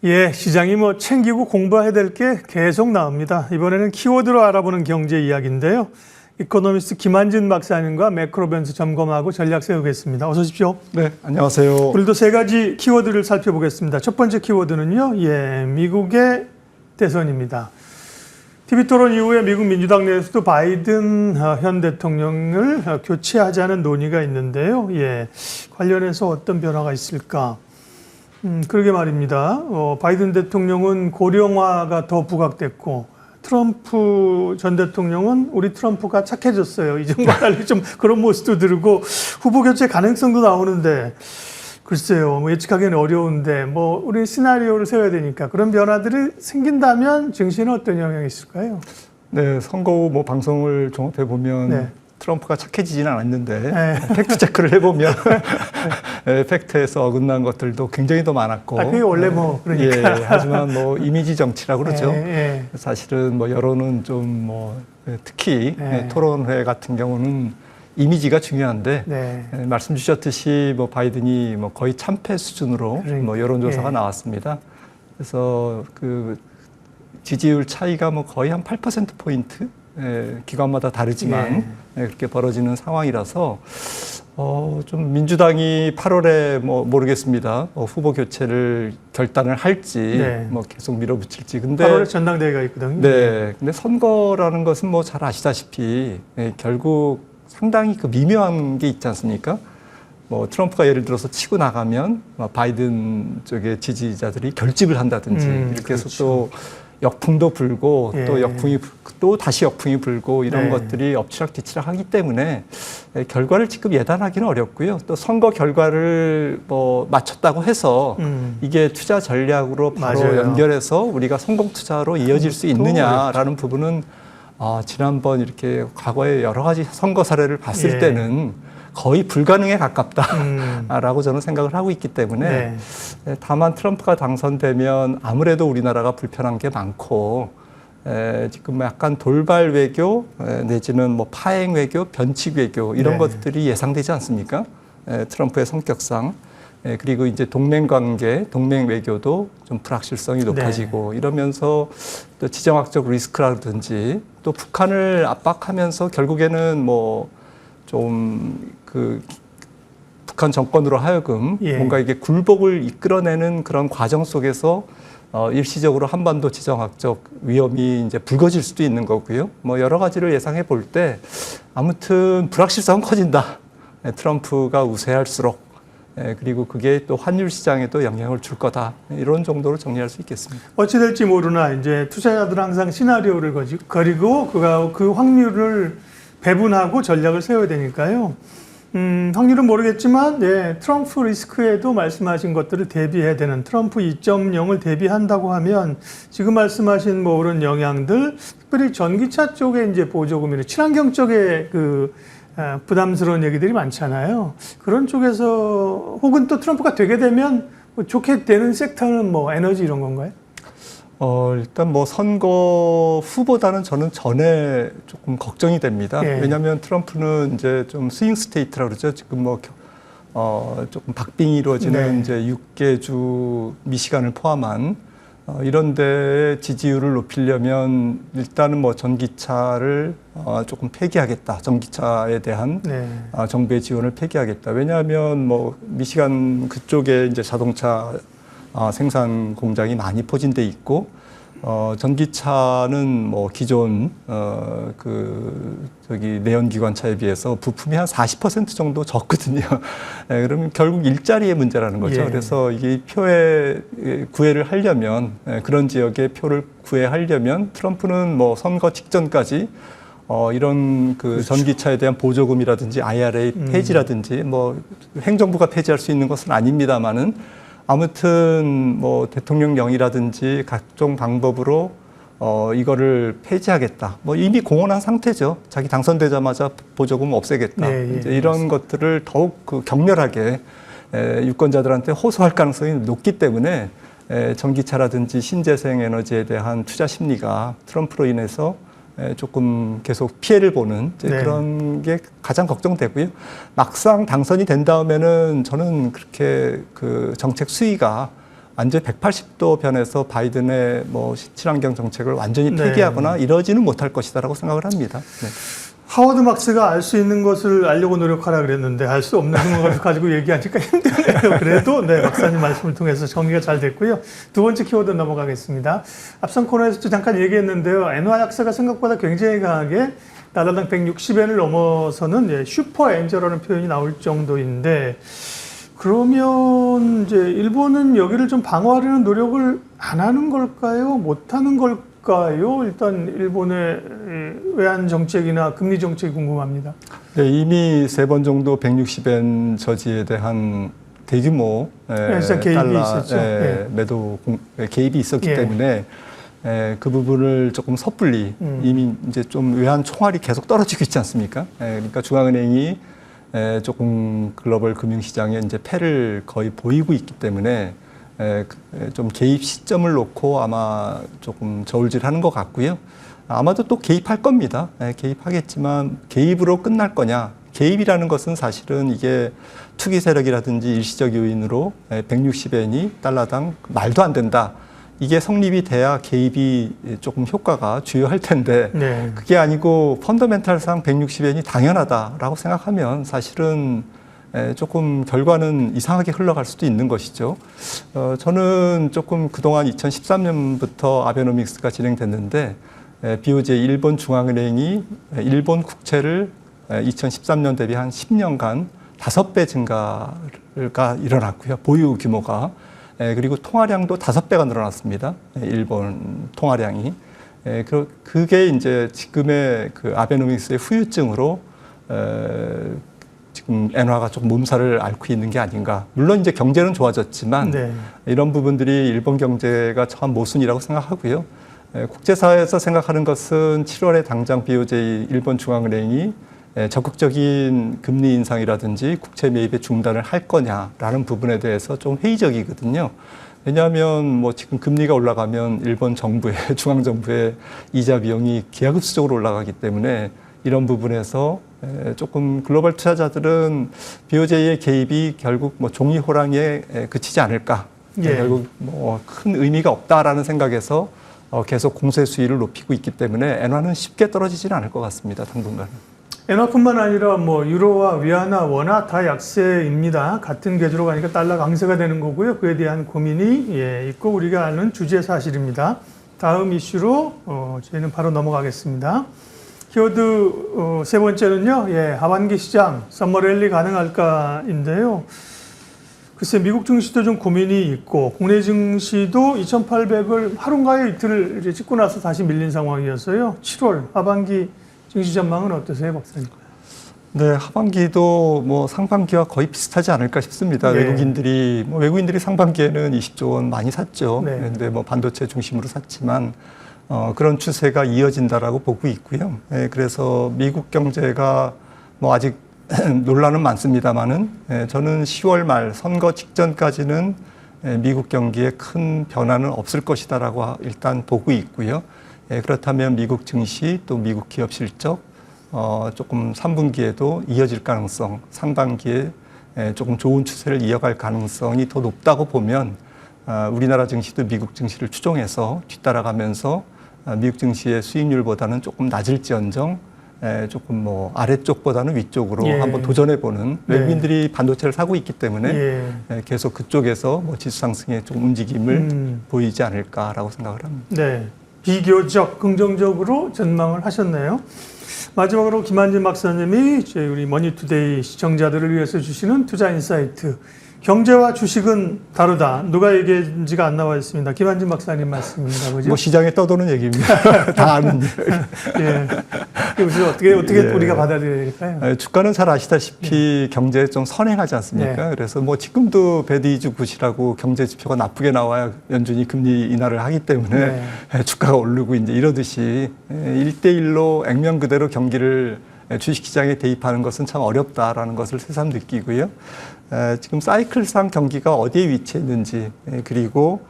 예, 시장이 뭐 챙기고 공부해야 될 게 계속 나옵니다. 이번에는 키워드로 알아보는 경제 이야기인데요. 이코노미스트 김한진 박사님과 매크로 변수 점검하고 전략 세우겠습니다. 어서 오십시오. 네, 안녕하세요. 오늘도 세 가지 키워드를 살펴보겠습니다. 첫 번째 키워드는요, 미국의 대선입니다. TV토론 이후에 미국 민주당 내에서도 바이든 현 대통령을 교체하자는 논의가 있는데요. 관련해서 어떤 변화가 있을까? 그러게 말입니다. 바이든 대통령은 고령화가 더 부각됐고, 트럼프 전 대통령은 우리 트럼프가 착해졌어요. 이전과 달리 좀 그런 모습도 들고, 후보 교체 가능성도 나오는데, 글쎄요, 예측하기는 어려운데, 우리 시나리오를 세워야 되니까 그런 변화들이 생긴다면 증시는 어떤 영향이 있을까요? 네, 선거 후 방송을 종합해 보면 네. 트럼프가 착해지지는 않았는데 팩트 체크를 해보면 팩트에서 어긋난 것들도 굉장히 더 많았고. 그게 원래 그러니까. 하지만 이미지 정치라고 그러죠. 사실은 여론은 좀 특히 토론회 같은 경우는 이미지가 중요한데 말씀 주셨듯이 바이든이 거의 참패 수준으로 여론조사가 나왔습니다. 그래서 그 지지율 차이가 거의 한 8%포인트 기관마다 다르지만 그렇게 벌어지는 상황이라서 좀 민주당이 8월에 모르겠습니다. 후보 교체를 결단을 할지 계속 밀어붙일지. 근데 8월에 전당대회가 있거든요. 네. 근데 선거라는 것은 잘 아시다시피 결국 상당히 미묘한 게 있지 않습니까? 트럼프가 예를 들어서 치고 나가면 바이든 쪽의 지지자들이 결집을 한다든지 이렇게 해서 또 역풍도 불고 또 다시 역풍이 불고 이런 것들이 엎치락뒤치락 하기 때문에 결과를 지금 예단하기는 어렵고요. 또 선거 결과를 맞췄다고 해서 이게 투자 전략으로 바로 연결해서 우리가 성공 투자로 이어질 수 있느냐라는 부분은 지난번 이렇게 과거에 여러 가지 선거 사례를 봤을 때는 거의 불가능에 가깝다라고 저는 생각을 하고 있기 때문에 다만 트럼프가 당선되면 아무래도 우리나라가 불편한 게 많고 지금 약간 돌발 외교 내지는 파행 외교, 변칙 외교 이런 것들이 예상되지 않습니까? 트럼프의 성격상. 그리고 이제 동맹 관계, 동맹 외교도 좀 불확실성이 높아지고 이러면서 또 지정학적 리스크라든지 또 북한을 압박하면서 결국에는 북한 정권으로 하여금 뭔가 이게 굴복을 이끌어내는 그런 과정 속에서 일시적으로 한반도 지정학적 위험이 이제 불거질 수도 있는 거고요. 여러 가지를 예상해 볼 때 아무튼 불확실성은 커진다. 트럼프가 우세할수록. 그리고 그게 또 환율 시장에도 영향을 줄 거다. 이런 정도로 정리할 수 있겠습니다. 어찌 될지 모르나 이제 투자자들은 항상 시나리오를 그리고 그 확률을 배분하고 전략을 세워야 되니까요. 확률은 모르겠지만 트럼프 리스크에도 말씀하신 것들을 대비해야 되는 트럼프 2.0을 대비한다고 하면 지금 말씀하신 그런 영향들, 특별히 전기차 쪽에 이제 보조금이나 친환경 쪽에 부담스러운 얘기들이 많잖아요. 그런 쪽에서 혹은 또 트럼프가 되게 되면 좋게 되는 섹터는 에너지 이런 건가요? 일단 선거 후보다는 저는 전에 조금 걱정이 됩니다. 왜냐하면 트럼프는 이제 좀 스윙 스테이트라고 그러죠. 지금 조금 박빙이 이루어지는 이제 6개 주 미시간을 포함한 이런 데 지지율을 높이려면 일단은 전기차를 조금 폐기하겠다. 전기차에 대한 정부의 지원을 폐기하겠다. 왜냐하면 미시간 그쪽에 이제 자동차 생산 공장이 많이 포진돼 있고 전기차는 기존 내연기관차에 비해서 부품이 한 40% 정도 적거든요. 그러면 결국 일자리의 문제라는 거죠. 그래서 이게 표에 구애를 하려면 그런 지역에 표를 구애하려면 트럼프는 선거 직전까지 이런 전기차에 대한 보조금이라든지 IRA 폐지라든지 행정부가 폐지할 수 있는 것은 아닙니다만은 아무튼 대통령령이라든지 각종 방법으로 이거를 폐지하겠다. 이미 공언한 상태죠. 자기 당선되자마자 보조금 없애겠다. 이제 이런 것들을 더욱 격렬하게 유권자들한테 호소할 가능성이 높기 때문에 전기차라든지 신재생 에너지에 대한 투자 심리가 트럼프로 인해서 조금 계속 피해를 보는 그런 게 가장 걱정되고요. 막상 당선이 된 다음에는 저는 그렇게 그 정책 수위가 완전 180도 변해서 바이든의 뭐 친환경 정책을 완전히 네. 폐기하거나 이러지는 못할 것이다라고 생각을 합니다. 네. 하워드 막스가 알 수 있는 것을 알려고 노력하라 그랬는데 알 수 없는 것을 가지고 얘기하니까 힘드네요. 그래도 네, 박사님 말씀을 통해서 정리가 잘 됐고요. 두 번째 키워드 넘어가겠습니다. 앞선 코너에서도 잠깐 얘기했는데요. 엔화 약세가 생각보다 굉장히 강하게 달러당 160엔을 넘어서는 예, 슈퍼 엔저라는 표현이 나올 정도인데 그러면 이제 일본은 여기를 좀 방어하려는 노력을 안 하는 걸까요? 못 하는 걸까요? 일단 일본의 외환 정책이나 금리 정책이 궁금합니다. 네, 이미 3번 정도 160엔 저지에 대한 대규모 개입이 달러 있었죠. 매도 개입이 있었기 예. 때문에 그 부분을 조금 섣불리 이미 이제 좀 외환 총알이 계속 떨어지고 있지 않습니까? 그러니까 중앙은행이 조금 글로벌 금융시장에 이제 패를 거의 보이고 있기 때문에 좀 개입 시점을 놓고 아마 조금 저울질하는 것 같고요. 아마도 또 개입할 겁니다. 개입하겠지만 개입으로 끝날 거냐? 개입이라는 것은 사실은 이게 투기 세력이라든지 일시적 요인으로 160엔이 달러당 말도 안 된다. 이게 성립이 돼야 개입이 조금 효과가 주요할 텐데 네. 그게 아니고 펀더멘탈상 160엔이 당연하다라고 생각하면 사실은 조금 결과는 이상하게 흘러갈 수도 있는 것이죠. 저는 조금 그동안 2013년부터 아베노믹스가 진행됐는데 BOJ 일본 중앙은행이 일본 국채를 2013년 대비 한 10년간 5배 증가가 일어났고요. 보유 규모가. 그리고 통화량도 5배가 늘어났습니다. 일본 통화량이. 그게 이제 지금의 그 아베노믹스의 후유증으로 지금 엔화가 조금 몸살을 앓고 있는 게 아닌가. 물론 이제 경제는 좋아졌지만 네. 이런 부분들이 일본 경제가 참 모순이라고 생각하고요. 국제사회에서 생각하는 것은 7월에 당장 BOJ 일본 중앙은행이 적극적인 금리 인상이라든지 국채 매입의 중단을 할 거냐라는 부분에 대해서 좀 회의적이거든요. 왜냐하면 뭐 지금 금리가 올라가면 일본 정부의 중앙정부의 이자 비용이 기하급수적으로 올라가기 때문에 이런 부분에서 조금 글로벌 투자자들은 BOJ의 개입이 결국 뭐 종이 호랑이에 그치지 않을까. 예. 결국 뭐 큰 의미가 없다라는 생각에서 계속 공세 수위를 높이고 있기 때문에 엔화는 쉽게 떨어지지는 않을 것 같습니다. 당분간은. 엔화뿐만 아니라 뭐 유로와 위안화, 원화 다 약세입니다. 같은 계주로 가니까 달러 강세가 되는 거고요. 그에 대한 고민이 있고 우리가 아는 주제 사실입니다. 다음 이슈로 저희는 바로 넘어가겠습니다. 키워드 세 번째는요. 하반기 시장 썸머랠리 가능할까인데요. 글쎄 미국 증시도 좀 고민이 있고 국내 증시도 2,800을 하루인가요 이틀을 이제 찍고 나서 다시 밀린 상황이었어요. 7월 하반기 증시 전망은 어떠세요, 박사님? 네, 하반기도 뭐 상반기와 거의 비슷하지 않을까 싶습니다. 네. 외국인들이 상반기에는 20조 원 많이 샀죠. 네. 그런데 뭐 반도체 중심으로 샀지만 그런 추세가 이어진다라고 보고 있고요. 그래서 미국 경제가 뭐 아직 논란은 많습니다만은 저는 10월 말 선거 직전까지는 미국 경기에 큰 변화는 없을 것이다라고 일단 보고 있고요. 그렇다면 미국 증시 또 미국 기업 실적 조금 3분기에도 이어질 가능성, 상반기에 조금 좋은 추세를 이어갈 가능성이 더 높다고 보면 우리나라 증시도 미국 증시를 추종해서 뒤따라가면서 미국 증시의 수익률보다는 조금 낮을지언정 조금 뭐 아래쪽보다는 위쪽으로 한번 도전해보는 외국인들이 반도체를 사고 있기 때문에 계속 그쪽에서 뭐 지수 상승에 좀 움직임을 보이지 않을까라고 생각을 합니다. 네, 비교적 긍정적으로 전망을 하셨네요. 마지막으로 김한진 박사님이 저희 우리 머니투데이 시청자들을 위해서 주시는 투자 인사이트. 경제와 주식은 다르다. 누가 얘기했는지가 안 나와 있습니다. 김한진 박사님 말씀입니다. 그죠? 뭐 시장에 떠도는 얘기입니다. 다 아는. 그래서 어떻게 우리가 받아들여야 될까요? 주가는 잘 아시다시피 경제에 좀 선행하지 않습니까? 그래서 뭐 지금도 배드이즈 굿이라고 경제 지표가 나쁘게 나와야 연준이 금리 인하를 하기 때문에 주가가 오르고 이제 이러듯이 1대1로 액면 그대로 경기를 주식시장에 대입하는 것은 참 어렵다라는 것을 새삼 느끼고요. 지금 사이클상 경기가 어디에 위치해 있는지 그리고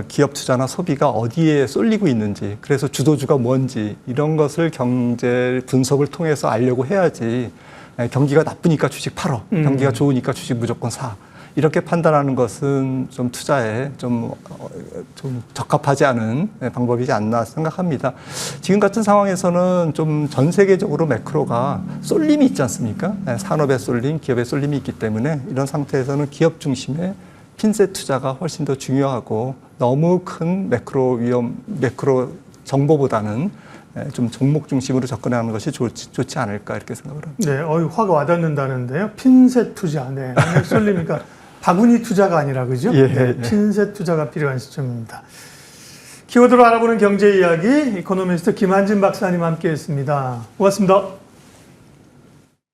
기업 투자나 소비가 어디에 쏠리고 있는지 그래서 주도주가 뭔지 이런 것을 경제 분석을 통해서 알려고 해야지 경기가 나쁘니까 주식 팔어 경기가 좋으니까 주식 무조건 사 이렇게 판단하는 것은 좀 투자에 좀 적합하지 않은 방법이지 않나 생각합니다. 지금 같은 상황에서는 좀 전 세계적으로 매크로가 쏠림이 있지 않습니까? 산업의 쏠림, 기업의 쏠림이 있기 때문에 이런 상태에서는 기업 중심의 핀셋 투자가 훨씬 더 중요하고 너무 큰 매크로 정보보다는 좀 종목 중심으로 접근하는 것이 좋지 않을까 이렇게 생각을 합니다. 네, 확 와닿는다는데요. 핀셋 투자, 네, 쏠리니까 바구니 투자가 아니라 그죠? 예, 네, 핀셋 투자가 필요한 시점입니다. 키워드로 알아보는 경제 이야기 이코노미스트 김한진 박사님 함께했습니다. 고맙습니다.